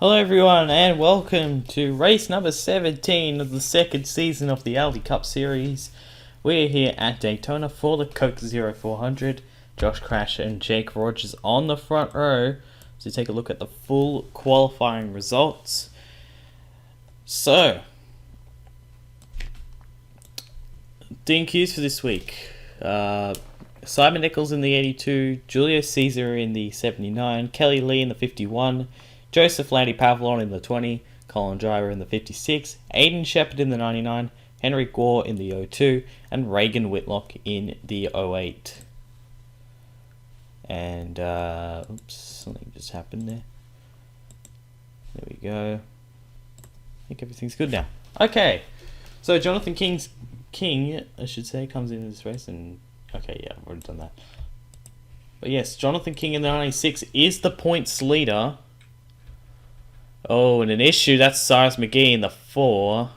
Hello everyone and welcome to race number 17 of the second season of the Aldi Cup Series. We're here at Daytona for the Coke 0400. Josh Crash and Jake Rogers on the front row to take a look at the full qualifying results. So, DNQs for this week. Simon Nichols in the 82, Julio Caesar in the 79, Kelly Lee in the 51, Joseph Landy Pavlon in the 20, Colin Driver in the 56, Aiden Shepard in the 99, Henry Gore in the 02, and Reagan Whitlock in the 08. And, oops, something just happened there. There we go. I think everything's good now. Okay, so Jonathan King, I should say, comes into this race and... Okay, yeah, I've already done that. But yes, Jonathan King in the 96 is the points leader. Oh, and an issue, that's Cyrus McGee in the 4.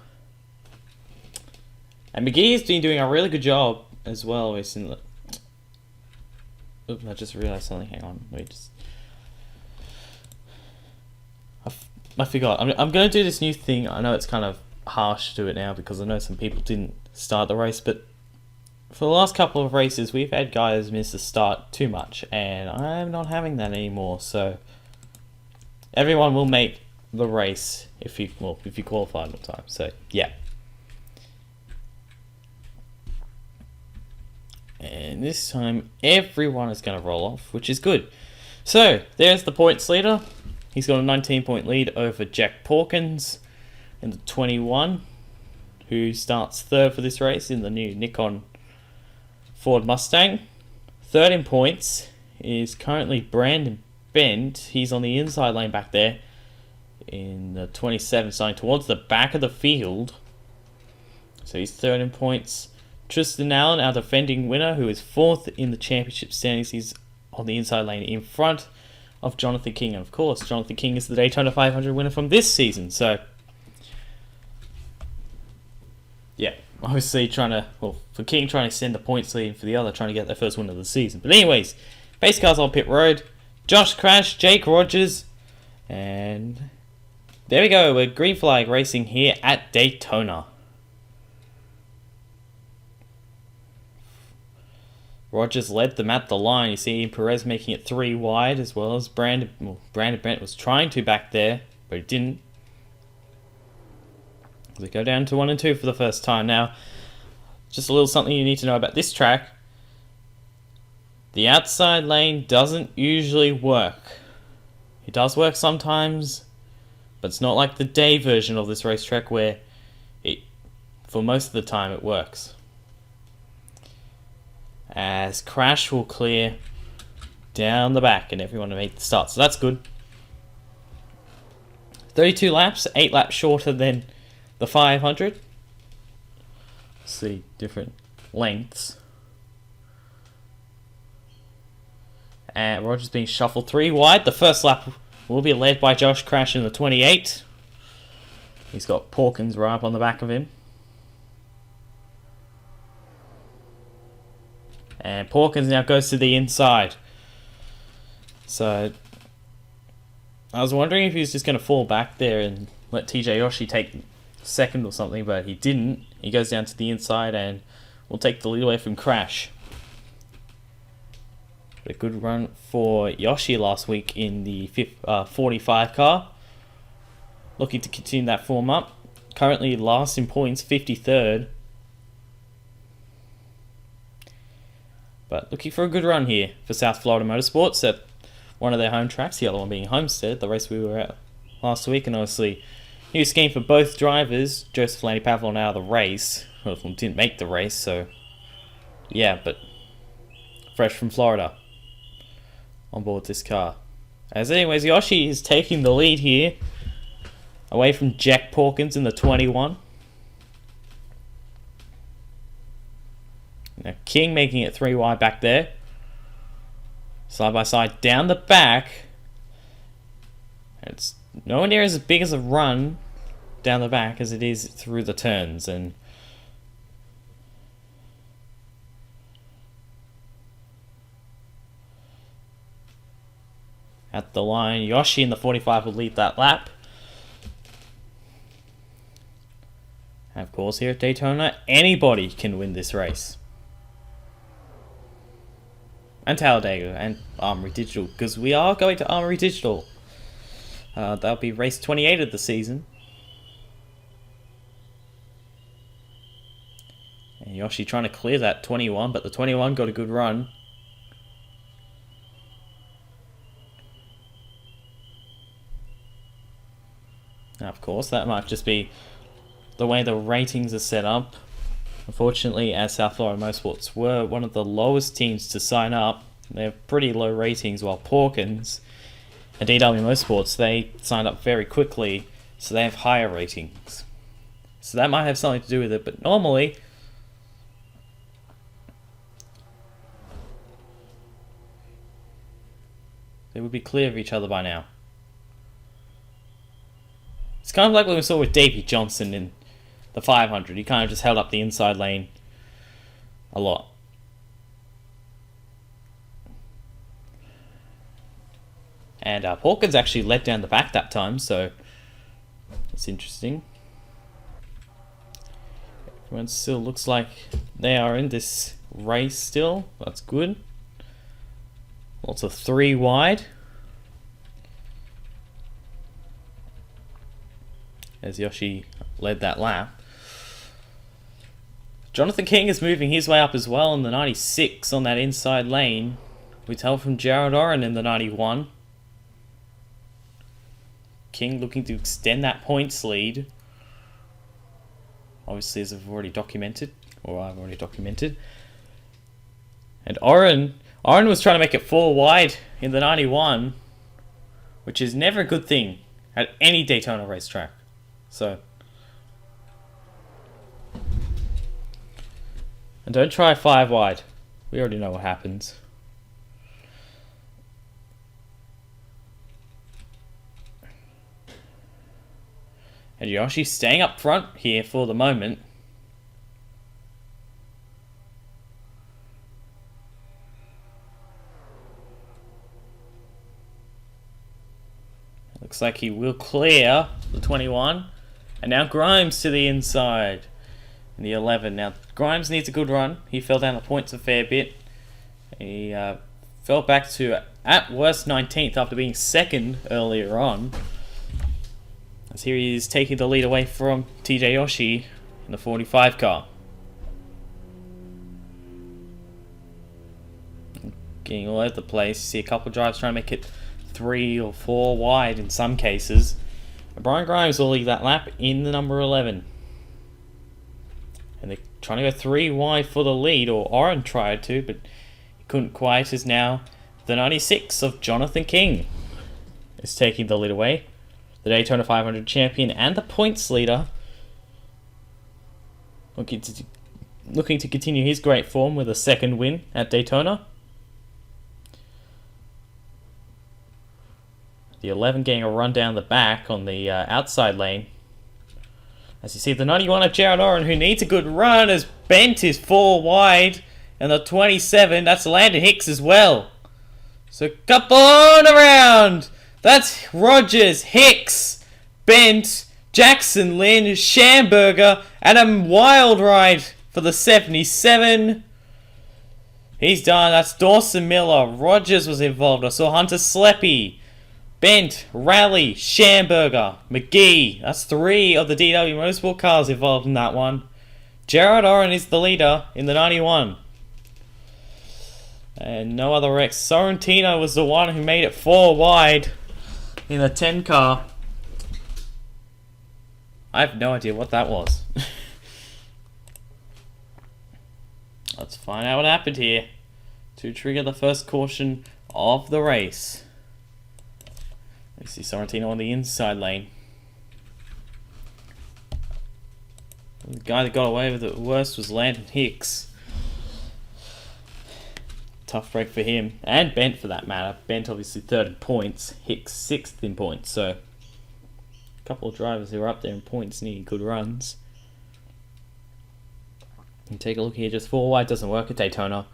And McGee has been doing a really good job as well recently. Oops, I just realised something. Hang on, let me just... I forgot. I'm going to do this new thing. I know it's kind of harsh to do it now because I know some people didn't start the race, but for the last couple of races, we've had guys miss the start too much, and I'm not having that anymore. So everyone will make the race if you qualify on time. So yeah. And this time, everyone is going to roll off, which is good. So there's the points leader. He's got a 19-point lead over Jack Pawkins in the 21, who starts third for this race in the new Nikon Ford Mustang. Third in points is currently Brandon Bent. He's on the inside lane back there in the 27, starting towards the back of the field. So he's third in points. Tristan Allen, our defending winner, who is fourth in the championship standings, he's on the inside lane in front of Jonathan King. And of course, Jonathan King is the Daytona 500 winner from this season. So yeah, obviously for King trying to send the points lead, and for the other trying to get their first win of the season. But anyways, pace cars on pit road. Josh Crash, Jake Rogers, and there we go. We're green flag racing here at Daytona. Rogers led them at the line. You see Perez making it 3 wide, as well as Brandon Bent was trying to back there, but he didn't. They go down to 1 and 2 for the first time. Now, just a little something you need to know about this track. The outside lane doesn't usually work. It does work sometimes, but it's not like the day version of this racetrack where for most of the time it works. As Crash will clear down the back and everyone will make the start, so that's good. 32 laps, 8 laps shorter than the 500. See different lengths. And Rogers being shuffled 3 wide. The first lap will be led by Josh Crash in the 28. He's got Pawkins right up on the back of him. And Pawkins now goes to the inside. So I was wondering if he was just going to fall back there and let TJ Yoshi take second or something, but he didn't. He goes down to the inside and will take the lead away from Crash. A good run for Yoshi last week in the 45 car. Looking to continue that form up. Currently last in points, 53rd. But looking for a good run here for South Florida Motorsports at one of their home tracks, the other one being Homestead, the race we were at last week. And obviously, new scheme for both drivers. Joseph Landy Pavlon out of the race. Both of them didn't make the race, so yeah, but fresh from Florida on board this car. As anyways, Yoshi is taking the lead here, away from Jack Pawkins in the 21. Now King making it 3 wide back there. Side by side down the back. It's nowhere near as big as a run down the back as it is through the turns. And at the line, Yoshi in the 45 will lead that lap. And of course, here at Daytona, anybody can win this race. And Talladega and Armory Digital, because we are going to Armory Digital. That'll be race 28 of the season. And Yoshi trying to clear that 21, but the 21 got a good run. Now, of course, that might just be the way the ratings are set up. Unfortunately, as South Florida Motorsports were one of the lowest teams to sign up, they have pretty low ratings, while Porkins and DW Motorsports, they signed up very quickly, so they have higher ratings. So that might have something to do with it, but normally they would be clear of each other by now. It's kind of like what we saw with Davey Johnson in the 500. He kind of just held up the inside lane a lot. And Porkins actually led down the back that time, so it's interesting. Everyone still looks like they are in this race still. That's good. Lots of 3 wide. As Yoshi led that lap. Jonathan King is moving his way up as well in the 96 on that inside lane, with help from Jared Oren in the 91. King looking to extend that points lead. Obviously, as I've already documented, or I've already documented. And Oren was trying to make it 4 wide in the 91, which is never a good thing at any Daytona racetrack. So, and don't try 5 wide. We already know what happens. And Yoshi staying up front here for the moment. Looks like he will clear the 21. And now Grimes to the inside in the 11. Now, Grimes needs a good run. He fell down the points a fair bit. He fell back to, at worst, 19th after being 2nd earlier on. As here he is taking the lead away from TJ Yoshi in the 45 car. Getting all over the place. You see a couple of drivers trying to make it 3 or 4 wide in some cases. Brian Grimes will lead that lap in the number 11. And they're trying to go 3 wide for the lead, or Oren tried to, but he couldn't quite, as now the 96 of Jonathan King is taking the lead away. The Daytona 500 champion and the points leader. Looking to continue his great form with a 2nd win at Daytona. The 11 getting a run down the back on the outside lane. As you see, the 91 of Jared Oren, who needs a good run, has bent his 4 wide. And the 27, that's Landon Hicks as well. So come on around. That's Rogers, Hicks, Bent, Jackson, Lynn, Schamberger, and a wild ride for the 77. He's done. That's Dawson Miller. Rogers was involved. I saw Hunter Sleppy. Bent, Rally, Schamberger, McGee. That's 3 of the DW Motorsport cars involved in that one. Jared Oren is the leader in the 91. And no other wrecks. Sorrentino was the one who made it 4 wide in the 10 car. I have no idea what that was. Let's find out what happened here to trigger the first caution of the race. You see Sorrentino on the inside lane. The guy that got away with it worst was Landon Hicks. Tough break for him. And Bent for that matter. Bent obviously 3rd in points. Hicks 6th in points. So, a couple of drivers who are up there in points needing good runs. And take a look here. Just 4 wide doesn't work at Daytona.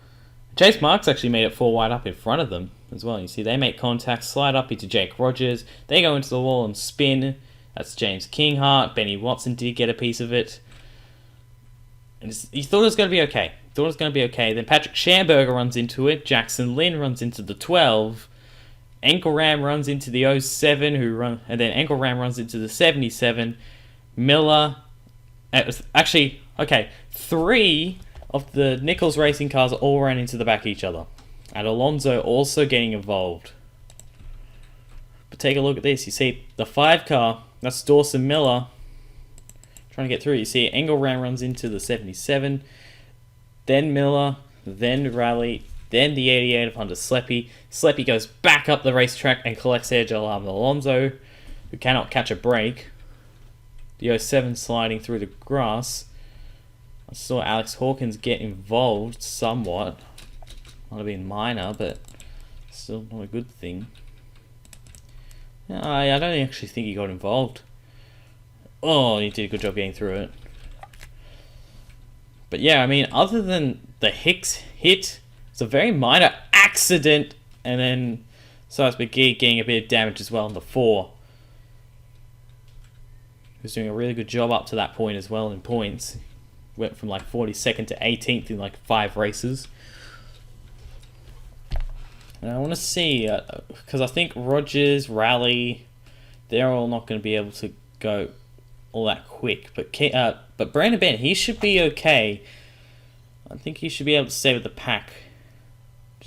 Chase Marks actually made it 4 wide up in front of them as well. You see they make contact, slide up into Jake Rogers. They go into the wall and spin. That's James Kinghart. Benny Watson did get a piece of it. And he thought it was going to be okay. Then Patrick Schamberger runs into it. Jackson Lin runs into the 12. Ankle Ram runs into the 07, and then Ankle Ram runs into the 77. Miller, actually, okay, 3 of the Nichols racing cars all ran into the back of each other. And Alonso also getting involved. But take a look at this. You see the 5 car, that's Dawson Miller, trying to get through. You see Ankle Ram runs into the 77. Then Miller, then Rally, then the 88 of Honda Sleppy. Sleppy goes back up the racetrack and collects edge alarm Alonso, who cannot catch a break. The 07 sliding through the grass. I saw Alex Hawkins get involved somewhat. Might have been minor, but still not a good thing. I don't actually think he got involved. Oh, he did a good job getting through it. But yeah, I mean, other than the Hicks hit, it's a very minor accident, and then Cyrus McGee getting a bit of damage as well in the 4. He was doing a really good job up to that point as well in points. Went from like 42nd to 18th in like 5 races. And I want to see, because I think Rogers, Rally, they're all not going to be able to go all that quick. But Brandon Bent, he should be okay. I think he should be able to stay with the pack.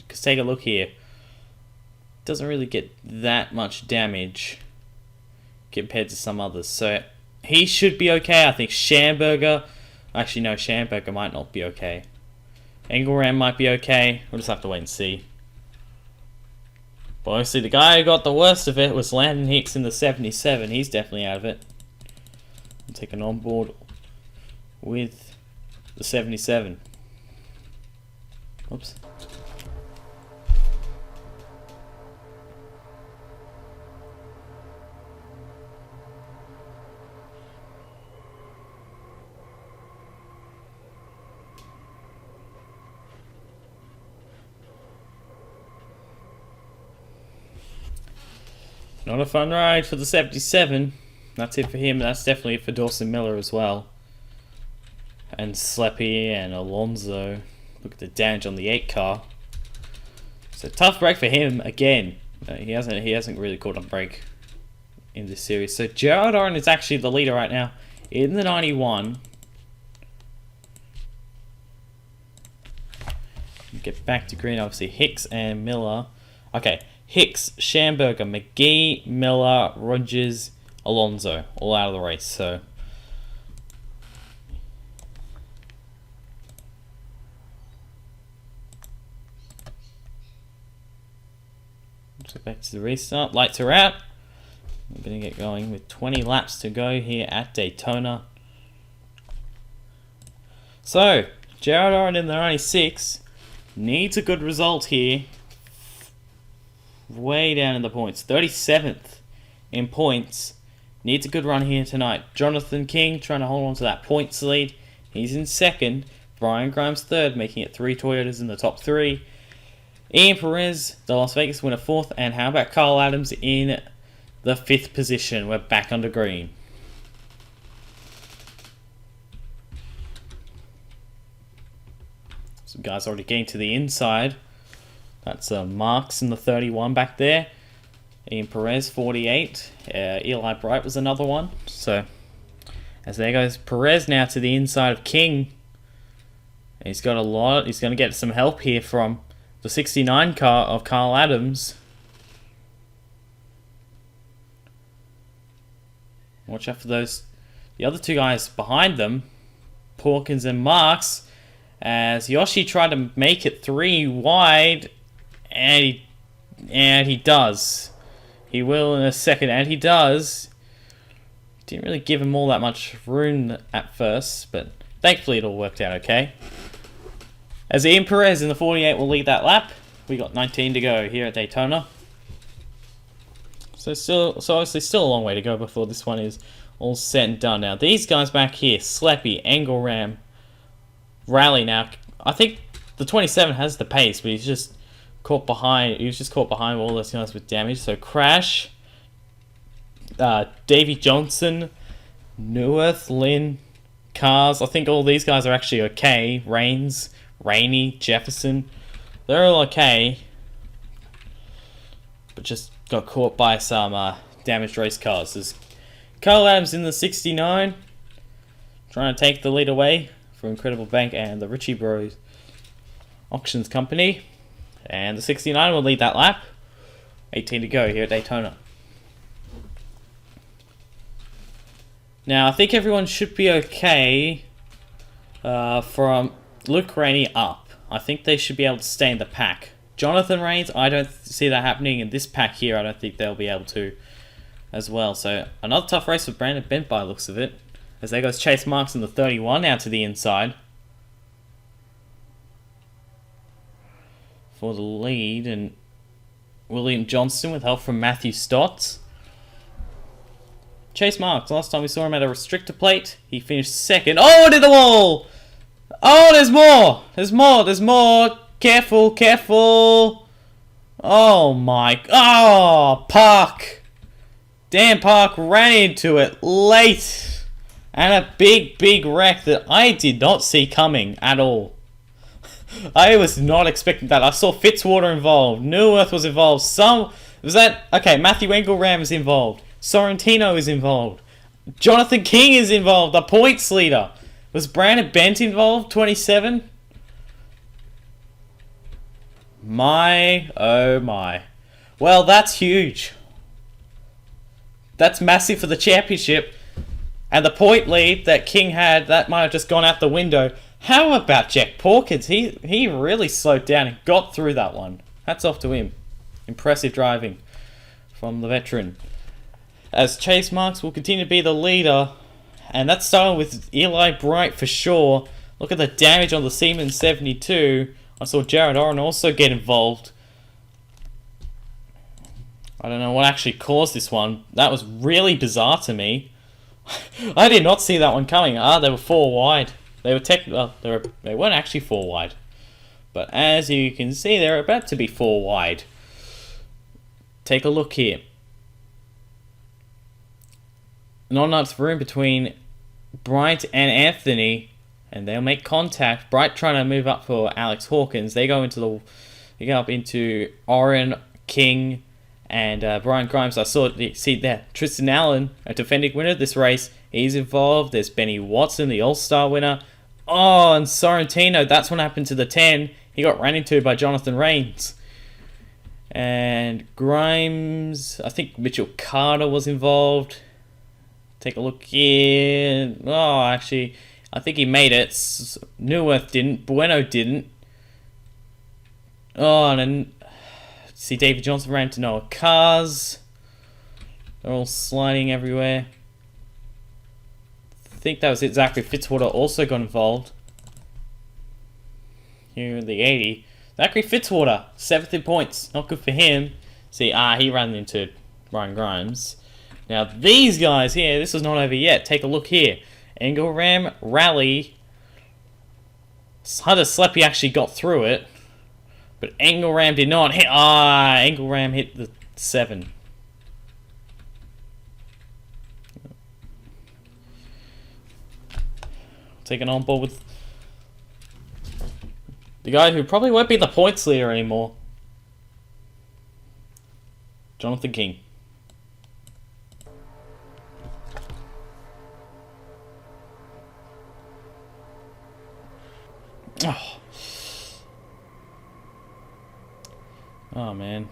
Just take a look here. Doesn't really get that much damage compared to some others. So he should be okay. I think Schamberger... Actually, no, Schamberger might not be okay. Engelram might be okay. We'll just have to wait and see. But obviously the guy who got the worst of it was Landon Hicks in the 77. He's definitely out of it. I'm taking on board with the 77. Oops. Not a fun ride for the 77. That's it for him. That's definitely it for Dawson Miller as well. And Sleppy and Alonso. Look at the damage on the 8 car. It's a tough break for him again. He hasn't really caught a break in this series. So Gerald Oren is actually the leader right now in the 91. Get back to green. Obviously Hicks and Miller. Okay. Hicks, Schamberger, McGee, Miller, Rogers, Alonso, all out of the race. So back to the restart. Lights are out. We're going to get going with 20 laps to go here at Daytona. So Gerald Oren in the 96 needs a good result here. Way down in the points. 37th in points. Needs a good run here tonight. Jonathan King trying to hold on to that points lead. He's in 2nd. Brian Grimes 3rd, making it 3 Toyotas in the top 3. Ian Perez, the Las Vegas winner, 4th. And how about Carl Adams in the 5th position? We're back under green. Some guys already getting to the inside. That's Marks in the 31 back there. Ian Perez, 48. Eli Bright was another one. So, as there goes Perez now to the inside of King. He's got a lot. He's going to get some help here from the 69 car of Carl Adams. Watch out for the other 2 guys behind them. Porkins and Marks. As Yoshi tried to make it 3 wide. And he does. He will in a second, and he does. Didn't really give him all that much room at first, but thankfully it all worked out okay. As Ian Perez in the 48 will lead that lap. We got 19 to go here at Daytona. So obviously still a long way to go before this one is all set and done. Now these guys back here, Sleppy, Engelram, Rally. Now I think the 27 has the pace, but he's just caught behind. He was just caught behind all those guys with damage. So Crash, Davey Johnson, Neuwirth, Lynn, cars. I think all these guys are actually okay. RLANZ, Rainey, Jefferson. They're all okay. But just got caught by some damaged race cars. There's Carl Adams in the 69. Trying to take the lead away from Incredible Bank and the Ritchie Bros Auctions Company. And the 69 will lead that lap. 18 to go here at Daytona. Now, I think everyone should be okay from Luke Rainey up. I think they should be able to stay in the pack. Jonathan Rains, I don't see that happening in this pack here. I don't think they'll be able to as well. So, another tough race for Brandon Bent by the looks of it. As there goes Chase Marks in the 31 out to the inside for the lead, and William Johnston with help from Matthew Stott. Chase Marks, last time we saw him at a restrictor plate, he finished second. Oh, to the wall! Oh, there's more! There's more! There's more! Careful, careful! Oh my... Oh, Park! Dan Park ran into it late. And a big wreck that I did not see coming at all. I was not expecting that. I saw Fitzwater involved. Neuwirth was involved. Okay, Matthew Engelram is involved. Sorrentino is involved. Jonathan King is involved. The points leader. Was Brandon Bent involved? 27? My, oh my. Well, that's huge. That's massive for the championship. And the point lead that King had, that might have just gone out the window. How about Jack Porkins? He really slowed down and got through that one. Hats off to him. Impressive driving from the veteran. As Chase Marks will continue to be the leader. And that's starting with Eli Bright for sure. Look at the damage on the Siemens 72. I saw Jared Oren also get involved. I don't know what actually caused this one. That was really bizarre to me. I did not see that one coming. They were 4 wide. They were they weren't actually 4 wide. But as you can see, they're about to be 4 wide. Take a look here. Not enough room between Bright and Anthony, and they'll make contact. Bright trying to move up for Alex Hawkins. They go up into Oren, King, and Brian Grimes. I see there. Tristan Allen, a defending winner of this race, he's involved. There's Benny Watson, the All-Star winner. Oh, and Sorrentino, that's what happened to the 10. He got ran into by Jonathan Rains. And Grimes, I think Mitchell Carter was involved. Take a look here. Oh, actually, I think he made it. Neuwirth didn't. Bueno didn't. Oh, and then see David Johnson ran to Noah Cars. They're all sliding everywhere. I think that was it. Zachary Fitzwater also got involved. Here in the 80. Zachary Fitzwater, 7th in points. Not good for him. See, he ran into Ryan Grimes. Now, these guys here, this is not over yet. Take a look here. Engelram, Rally. Hunter Sleppy actually got through it. But Engelram did not hit. Engelram hit the 7. Taken on board with the guy who probably won't be the points leader anymore. Jonathan King. Oh, man.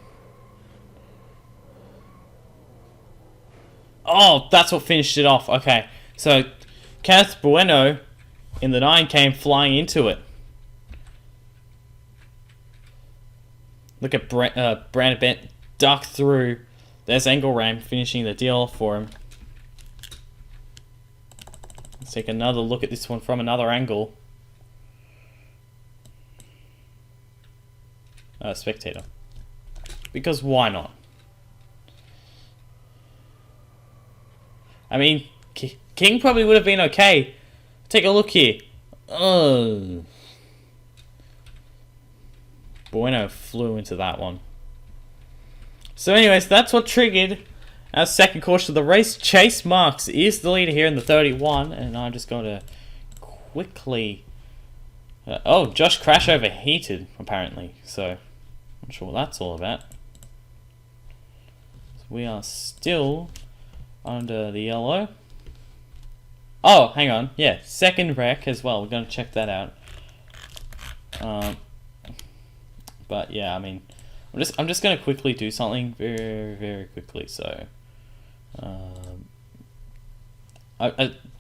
Oh, that's what finished it off. Okay, so Kenneth Bueno in the 9 came flying into it. Look at Brandon Bent duck through. There's Engelram finishing the deal off for him. Let's take another look at this one from another angle. Spectator. Because why not? I mean, King probably would have been okay. Take a look here. Bueno flew into that one. So anyways, that's what triggered our second caution of the race. Chase Marks is the leader here in the 31, and I'm just going to quickly. Oh, Josh Crash overheated, apparently. So, not sure what that's all about. So we are still under the yellow. Oh, hang on. Yeah, second wreck as well. We're going to check that out. But yeah, I mean, I'm just going to quickly do something very, very quickly. So,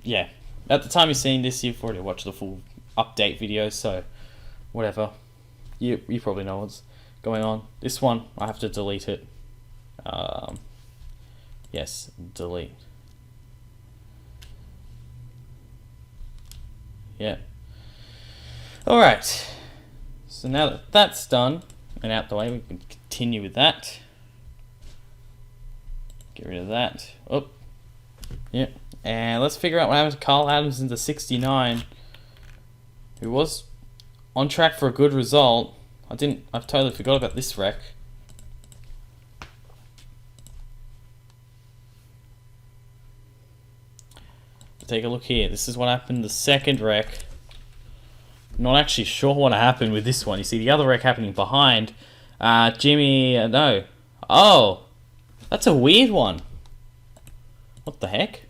yeah. At the time you're seeing this, you've already watched the full update video, so whatever. You probably know what's going on. This one, I have to delete it. Yes, delete. Yeah. Alright. So now that that's done and out the way, we can continue with that. Get rid of that. Oh. Yeah. And let's figure out what happened to Carl Adams in the 69, who was on track for a good result. I've totally forgot about this wreck. Take a look here. This is what happened the second wreck. Not actually sure what happened with this one. You see the other wreck happening behind. Jimmy, no. Oh, that's a weird one. What the heck?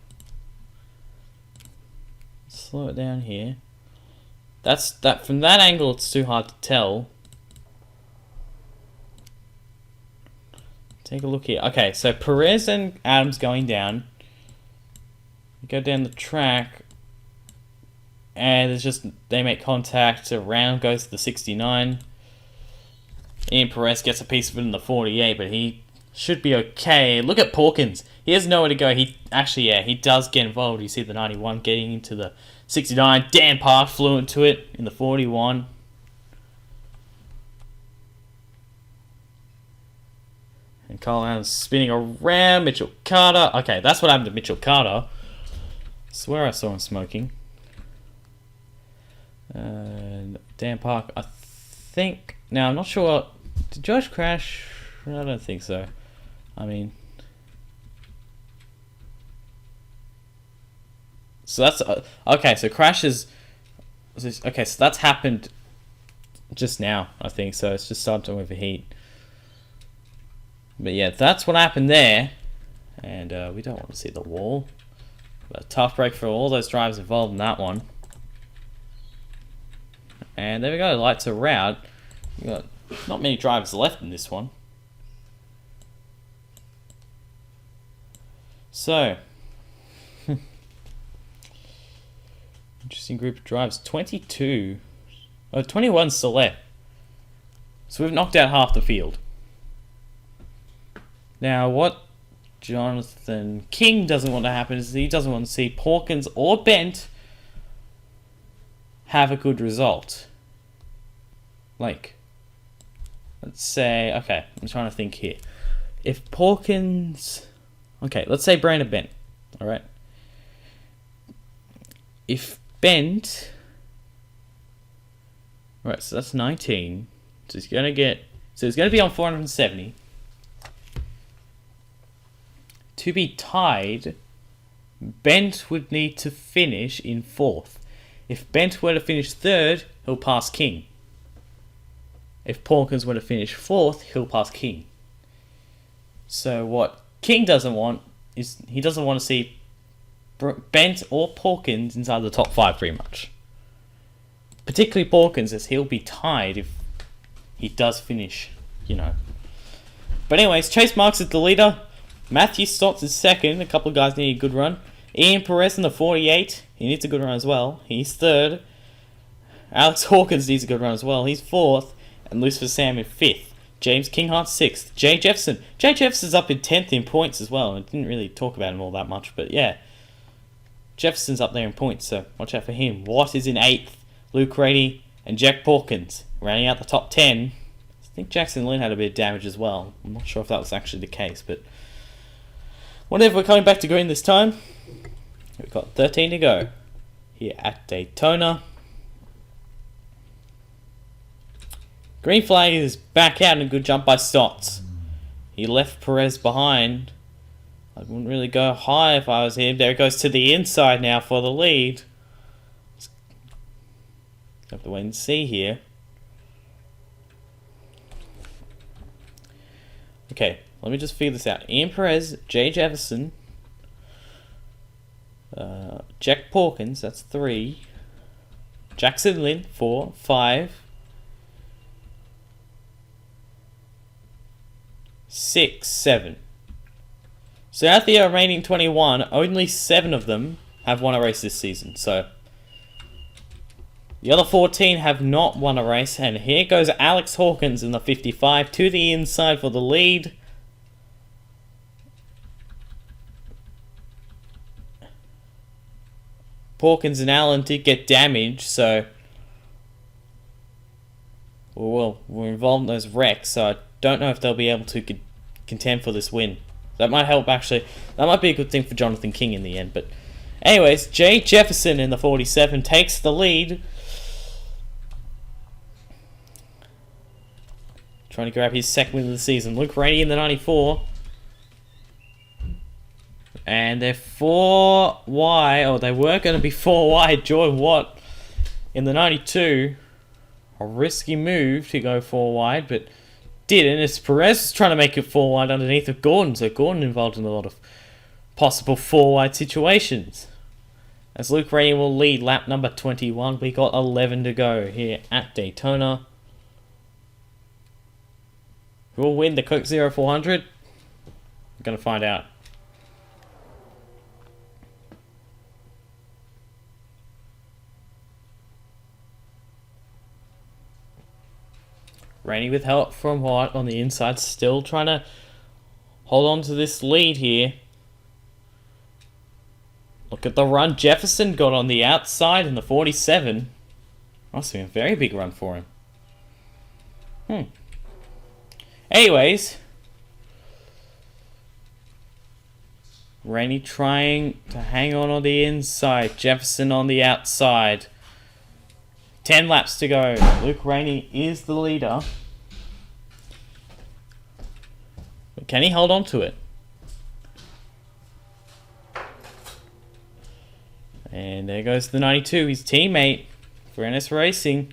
Slow it down here. That from that angle it's too hard to tell. Take a look here. Okay, so Perez and Adams going down. You go down the track and it's just they make contact, around goes to the 69. Ian Perez gets a piece of it in the 48, but he should be okay. Look at Porkins. He has nowhere to go. He actually, yeah, he does get involved. You see the 91 getting into the 69. Dan Park flew into it in the 41. And Carl Adams spinning around. Mitchell Carter. Okay, that's what happened to Mitchell Carter. I swear I saw him smoking. And Dan Park, I think. Now, I'm not sure. Did Josh crash? I don't think so. I mean. So that's. Okay, so crashes. Okay, so that's happened just now, I think. So it's just starting to overheat. But yeah, that's what happened there. And we don't want to see the wall. But a tough break for all those drivers involved in that one. And there we go, lights are out. You got not many drivers left in this one. So, interesting group of drivers. 21 still left. So we've knocked out half the field. Now, what Jonathan King doesn't want to happen is he doesn't want to see Porkins or Bent have a good result. Like, let's say, okay, I'm trying to think here. If Porkins, okay, let's say Brandon Bent, alright? If Bent, right, so that's 19, so he's going to be on 470. To be tied, Bent would need to finish in 4th. If Bent were to finish 3rd, he'll pass King. If Porkins were to finish 4th, he'll pass King. So what King doesn't want is he doesn't want to see Bent or Porkins inside the top 5 pretty much. Particularly Porkins, as he'll be tied if he does finish, you know. But anyways, Chase Marks is the leader. Matthew Stotts is 2nd. A couple of guys need a good run. Ian Perez in the 48. He needs a good run as well. He's 3rd. Alex Hawkins needs a good run as well. He's 4th. And Lucifer Sam in 5th. James Kinghart 6th. Jay Jefferson. Jay Jefferson's up in 10th in points as well. I didn't really talk about him all that much, but yeah. Jefferson's up there in points, so watch out for him. Watt is in 8th. Luke Rady and Jack Porkins rounding out the top 10. I think Jackson Lynn had a bit of damage as well. I'm not sure if that was actually the case, but whatever, we're coming back to green this time. We've got 13 to go here at Daytona. Green flag is back out and a good jump by Stotts. He left Perez behind. I wouldn't really go high if I was him. There it goes to the inside now for the lead. Have to wait and see here. Okay, let me just figure this out. Ian Perez, Jay Jefferson, Jack Porkins, that's 3. Jackson Lin, 4, 5, 6, 7. So out of the remaining 21, only 7 of them have won a race this season. So the other 14 have not won a race. And here goes Alex Hawkins in the 55 to the inside for the lead. Porkins and Allen did get damaged, so well, we're involved in those wrecks, so I don't know if they'll be able to contend for this win. That might help, actually. That might be a good thing for Jonathan King in the end. But anyways, Jay Jefferson in the 47 takes the lead. Trying to grab his second win of the season. Luke Rainey in the 94. And they're 4 wide, or they were going to be 4 wide. Jordan Watt in the 92. A risky move to go 4 wide, but didn't. As Perez was trying to make it 4 wide underneath of Gordon, so Gordon involved in a lot of possible 4 wide situations. As Luke Rainey will lead lap number 21. We got 11 to go here at Daytona. Who will win the Coke 0400? We're going to find out. Rainey with help from Watt on the inside, still trying to hold on to this lead here. Look at the run Jefferson got on the outside in the 47. Must have been a very big run for him. Anyways, Rainey trying to hang on the inside, Jefferson on the outside. 10 laps to go. Luke Rainey is the leader. But can he hold on to it? And there goes the 92, his teammate for NS Racing.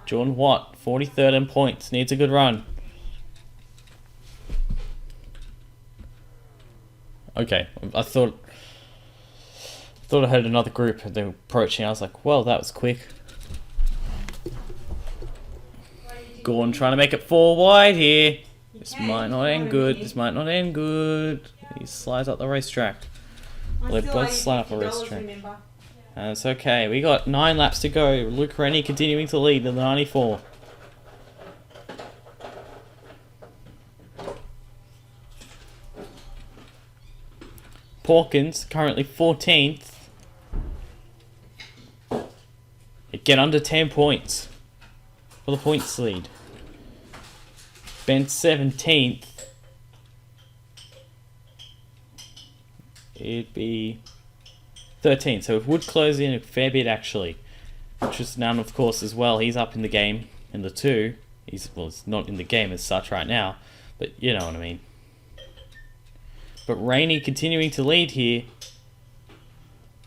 Jordan Watt, 43rd in points. Needs a good run. Okay, I thought I heard another group. They were approaching. I was like, well, that was quick. Gordon trying to make it 4 wide here. This might not end good. This might not end good. He slides up the racetrack. They both slide up the racetrack. That's okay. We got 9 laps to go. Luke Rennie continuing to lead in the 94. Porkins currently 14th. Get under 10 points for the points lead. Ben 17th. It'd be 13th, so it would close in a fair bit actually. Tristan, of course, as well. He's up in the game in the 2. He's not in the game as such right now, but you know what I mean. But Rainey continuing to lead here.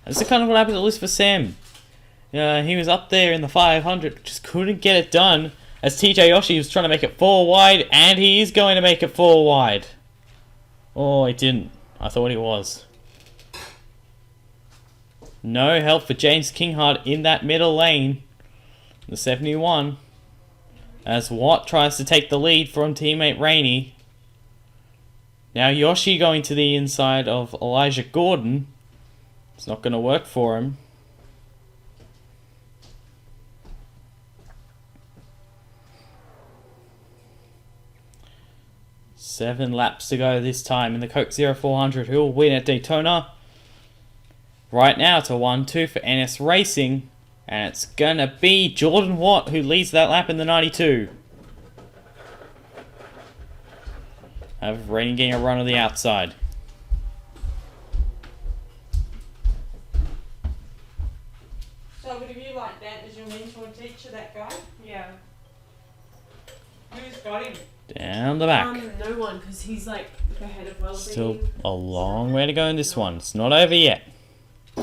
This is kind of what happened at least for Sam. He was up there in the 500, just couldn't get it done. As TJ Yoshi was trying to make it 4 wide, and he is going to make it 4 wide. Oh, he didn't. I thought he was. No help for James Kinghart in that middle lane. The 71. As Watt tries to take the lead from teammate Rainey. Now Yoshi going to the inside of Elijah Gordon. It's not going to work for him. Seven laps to go this time in the Coke 0400. Who will win at Daytona? Right now it's a 1-2 for NS Racing. And it's going to be Jordan Watt who leads that lap in the 92. Have Rainey getting a run on the outside. So would you like that as your mentor and teacher, that guy? Yeah. Who's got him? Down the back. No one, because he's like the head of wellbeing. Still a long way to go in this one. It's not over yet. He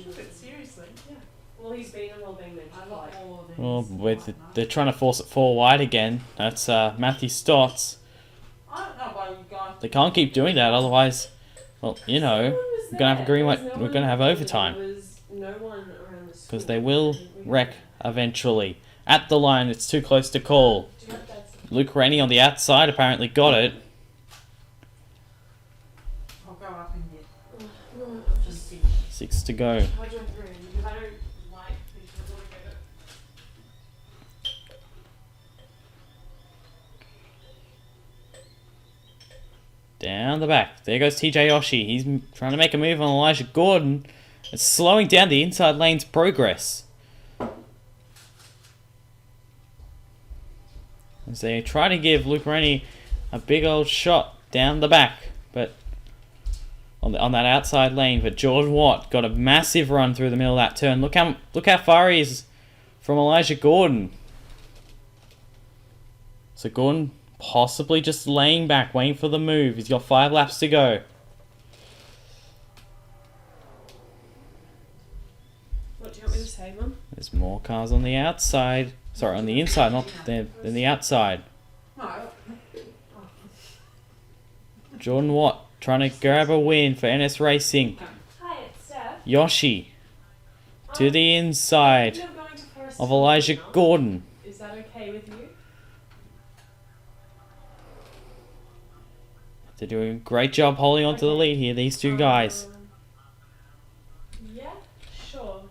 took it seriously. Oh, they're trying to force it 4 wide again. That's Matthew Stotts. I don't know why you guys. They can't keep doing that, otherwise, well, you know, we're gonna have a green light. We're gonna have overtime because they will wreck eventually. At the line, it's too close to call. Luke Rainey on the outside apparently got it. I'll go up and get. 6 to go. Down the back. There goes TJ Oshie. He's trying to make a move on Elijah Gordon. It's slowing down the inside lane's progress. As they try to give Luke Rennie a big old shot down the back. But on that outside lane. But Jordan Watt got a massive run through the middle of that turn. Look how far he is from Elijah Gordon. So Gordon possibly just laying back, waiting for the move. He's got 5 laps to go. What do you want me to say, Mum? There's more cars on the outside. Sorry, on the inside, not than the outside. No. Jordan Watt trying to grab a win for NS Racing. Hi, it's Steph. Yoshi to the inside You're going to Forest of Elijah Hill now? Gordon. Is that okay with you? They're doing a great job holding on to the lead here, these two guys. Yeah, sure.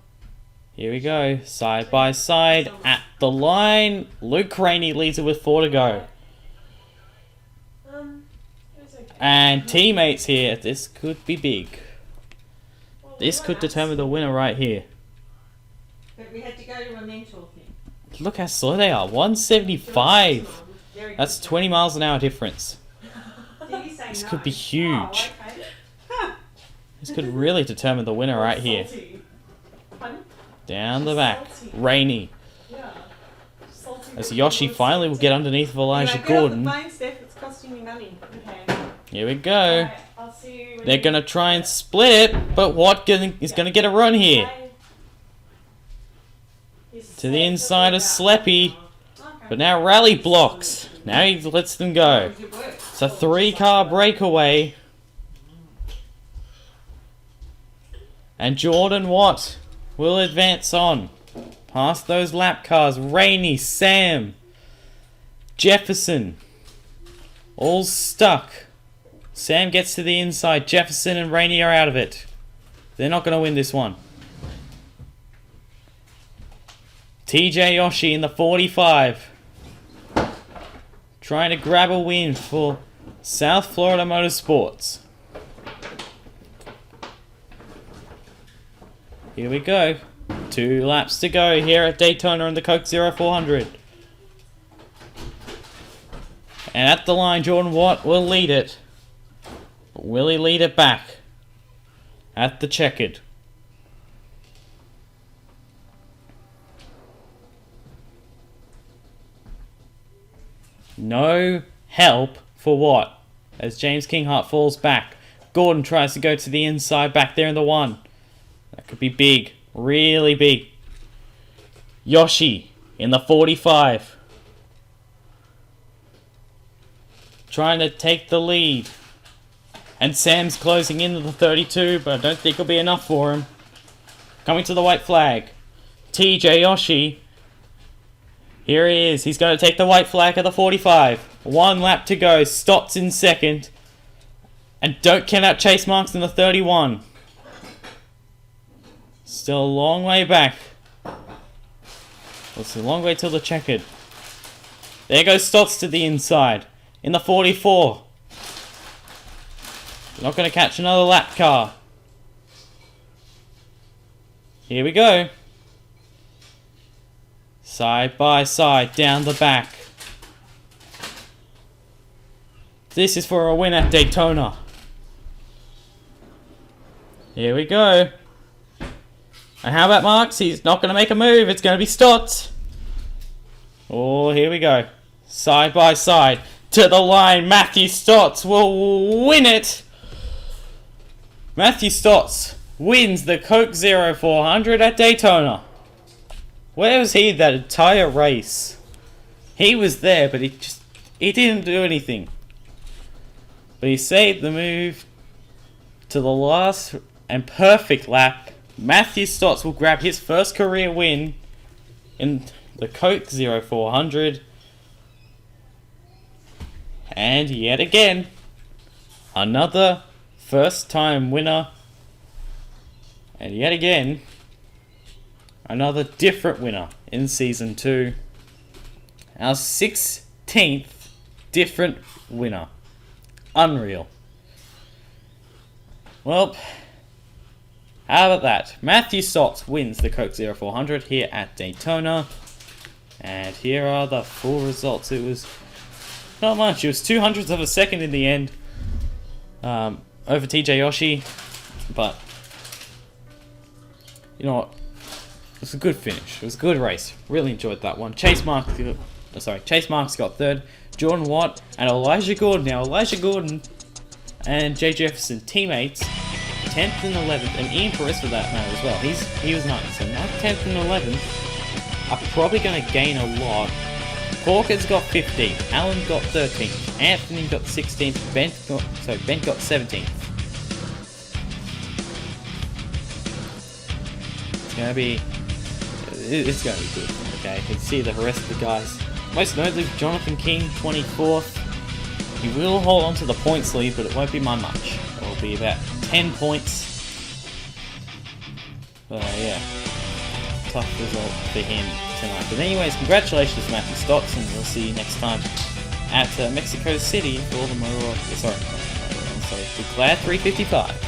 Here we go, side by side at the line. Luke Rainey leads it with 4 to go. It's okay. And teammates here, this could be big. Well, This could determine the winner right here. But we had to go to a mentor thing. Look how slow they are, 175. Very good. That's 20 miles an hour difference. Did he say This no? could be Oh, huge. okay. This could really determine the winner right here. Salty. Pardon? Down the back, Salty. Rainey. Yeah. Salty As but Yoshi more finally will salty. get underneath of Elijah Anyway, get off Gordon. the phone, Steph. It's costing me money. Okay. Here we go. Alright, I'll see you when They're you- gonna try and split it, but Watt is gonna get a run here. Bye. He's To the safe inside of about Sleppy. now. Okay. But now Rally blocks. Now he lets them go. How's it work? It's a 3-car breakaway. And Jordan Watt will advance on. Past those lap cars. Rainey, Sam, Jefferson. All stuck. Sam gets to the inside. Jefferson and Rainey are out of it. They're not going to win this one. TJ Yoshi in the 45. Trying to grab a win for South Florida Motorsports. Here we go. 2 laps to go here at Daytona in the Coke 0400. And at the line, Jordan Watt will lead it. But will he lead it back? At the checkered. No help for Watt as James Kinghart falls back. Gordon tries to go to the inside back there in the 1. That could be big. Really big. Yoshi in the 45. Trying to take the lead. And Sam's closing into the 32, but I don't think it'll be enough for him. Coming to the white flag. TJ Yoshi. Here he is. He's going to take the white flag at the 45. 1 lap to go. Stotts in second. And don't count out Chase Marks in the 31. Still a long way back. It's a long way till the checkered. There goes Stotts to the inside. In the 44. Not going to catch another lap car. Here we go. Side by side, down the back. This is for a win at Daytona. Here we go. And how about Marks? He's not going to make a move. It's going to be Stotts. Oh, here we go. Side by side. To the line. Matthew Stotts will win it. Matthew Stotts wins the Coke 0400 at Daytona. Where was he that entire race? He was there, but he didn't do anything. But he saved the move to the last and perfect lap. Matthew Stotts will grab his first career win in the Coke 0400. And yet again, another first time winner. And yet again, another different winner in Season 2. Our 16th different winner. Unreal. Well, how about that? Matthew Stotts wins the Coke 0400 here at Daytona. And here are the full results. It was not much. It was 200ths of a second in the end over TJ Yoshi. But, you know what? It was a good finish. It was a good race. Really enjoyed that one. Chase Marks got third. Jordan Watt and Elijah Gordon. Now, Elijah Gordon and Jay Jefferson, teammates, 10th and 11th, and Ian Perez for that matter as well. He was 9th. So now 10th and 11th are probably going to gain a lot. Corker's got 15th. Alan got 13th. Anthony got 16th. Bent got 17th. It's gonna be good. Okay, you can see the rest of the guys. Most notably, Jonathan King, 24th. He will hold on to the points lead, but it won't be by much. It will be about 10 points. But yeah, tough result for him tonight. But anyways, congratulations to Matthew Stotts, and we'll see you next time at Mexico City for the the Glad 355.